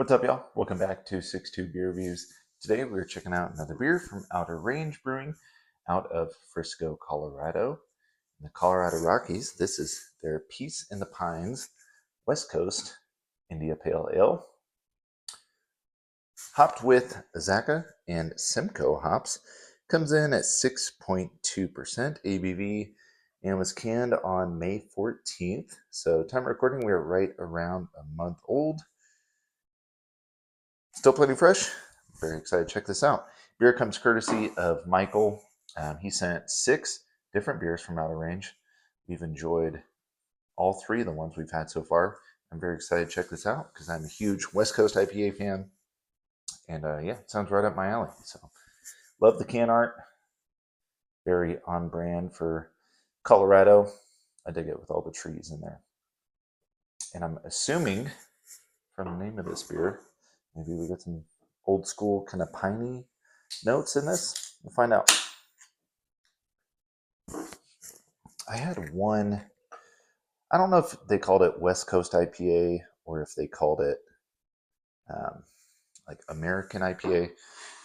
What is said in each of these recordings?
What's up, y'all? Welcome back to 6-2 Beer Reviews. Today we're checking out another beer from Outer Range Brewing out of Frisco, Colorado. In the Colorado Rockies, this is their Peace in the Pines West Coast India Pale Ale. Hopped with Azacca and Simcoe hops. Comes in at 6.2% ABV and was canned on May 14th. So time of recording, we are right around a month old. Still plenty fresh. Very excited to check this out. Beer comes courtesy of Michael. He sent 6 different beers from Outer Range. We've enjoyed all 3 of the ones we've had so far. I'm very excited to check this out because I'm a huge West Coast IPA fan. And yeah, it sounds right up my alley. So love the can art. Very on brand for Colorado. I dig it with all the trees in there. And I'm assuming from the name of this beer, maybe we get some old school kind of piney notes in this. We'll find out. I had one, I don't know if they called it West Coast IPA or if they called it like American IPA.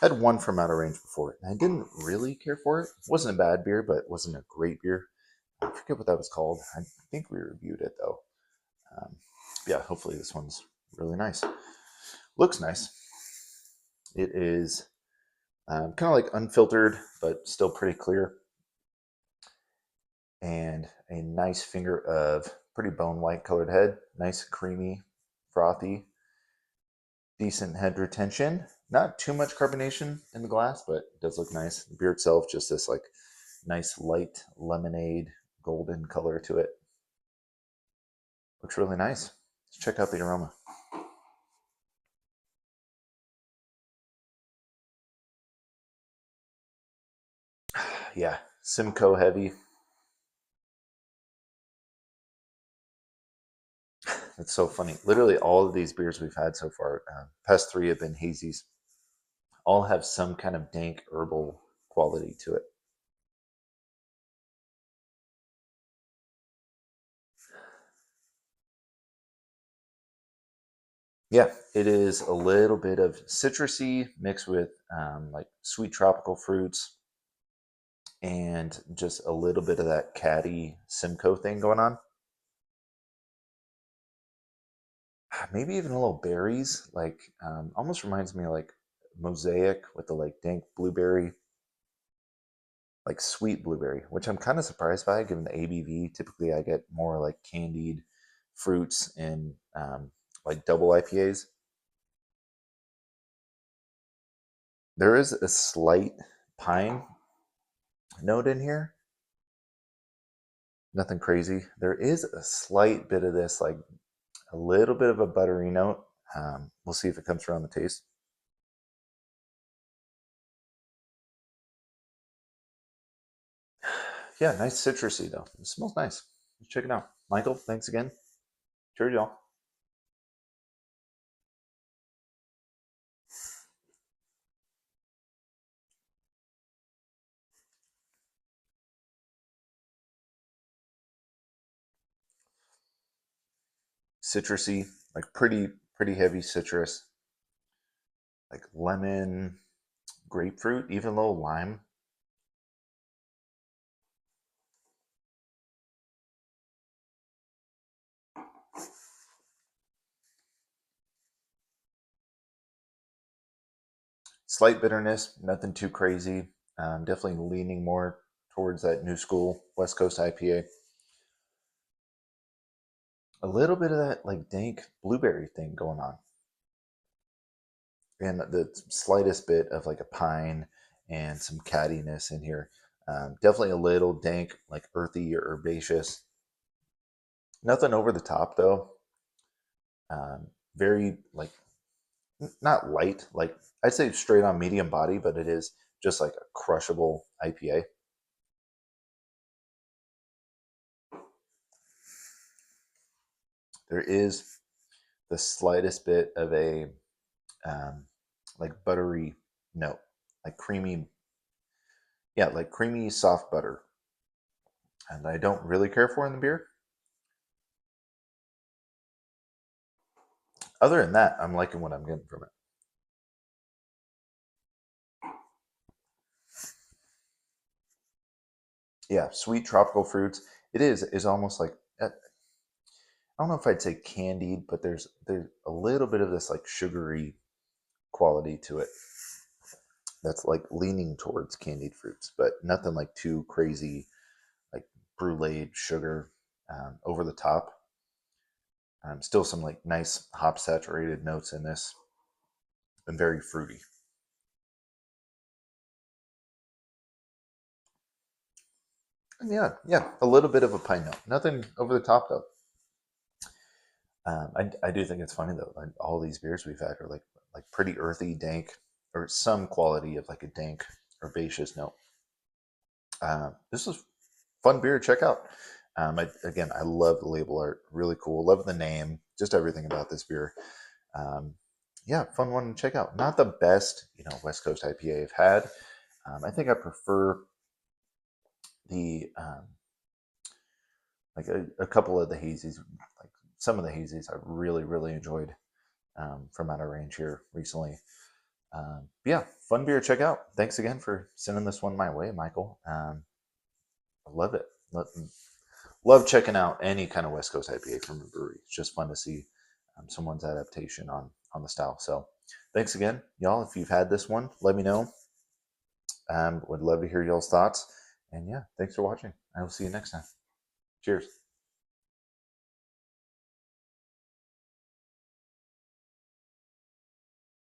I had one from Outer Range before, and I didn't really care for it. It wasn't a bad beer, but it wasn't a great beer. I forget what that was called. I think we reviewed it though. Yeah, hopefully this one's really nice. Looks nice. It is kind of like unfiltered, but still pretty clear. And a nice finger of pretty bone white colored head. Nice, creamy, frothy, decent head retention. Not too much carbonation in the glass, but it does look nice. The beer itself, just this like nice light lemonade golden color to it. Looks really nice. Let's check out the aroma. Yeah, Simcoe heavy. It's so funny. Literally all of these beers we've had so far, past 3 have been hazies, all have some kind of dank herbal quality to it. Yeah, it is a little bit of citrusy mixed with like sweet tropical fruits and just a little bit of that catty Simcoe thing going on. Maybe even a little berries, like almost reminds me of like Mosaic with the like dank blueberry, like sweet blueberry, which I'm kind of surprised by given the ABV. Typically, I get more like candied fruits in like double IPAs. There is a slight pine note in here. Nothing crazy. There is a slight bit of this, like a little bit of a buttery note. We'll see if it comes around the taste. Yeah, nice citrusy though. It smells nice. Let's check it out. Michael, thanks again. Cheers, y'all. Citrusy, like pretty heavy citrus, like lemon, grapefruit, even a little lime. Slight bitterness, nothing too crazy. Definitely leaning more towards that new school West Coast IPA. A little bit of that like dank blueberry thing going on, and the slightest bit of like a pine and some cattiness in here. Definitely a little dank, like earthy or herbaceous. Nothing over the top though. Very like not light, like I'd say straight on medium body, but it is just like a crushable IPA. There is the slightest bit of a like buttery note, like creamy, yeah, like creamy soft butter, and I don't really care for in the beer. Other than that, I'm liking what I'm getting from it. Yeah, sweet tropical fruits. It is almost like I don't know if I'd say candied, but there's a little bit of this like sugary quality to it that's like leaning towards candied fruits, but nothing like too crazy, like brulee sugar over the top. Still some like nice hop saturated notes in this, and very fruity. And yeah, a little bit of a pine note. Nothing over the top though. I do think it's funny though. Like all these beers we've had are like pretty earthy, dank, or some quality of like a dank herbaceous note. This is fun beer to check out. Again, I love the label art. Really cool. Love the name. Just everything about this beer. Um, yeah, fun one to check out. Not the best, West Coast IPA I've had. I think I prefer the like a couple of the hazies. Like some of the hazies I really enjoyed from out of range here recently. Yeah, fun beer to check out. Thanks again for sending this one my way, Michael. I love it. Love checking out any kind of West Coast IPA from a brewery. It's just fun to see someone's adaptation on the style. So, thanks again, y'all. If you've had this one, let me know. Would love to hear y'all's thoughts. And yeah, thanks for watching. I will see you next time. Cheers.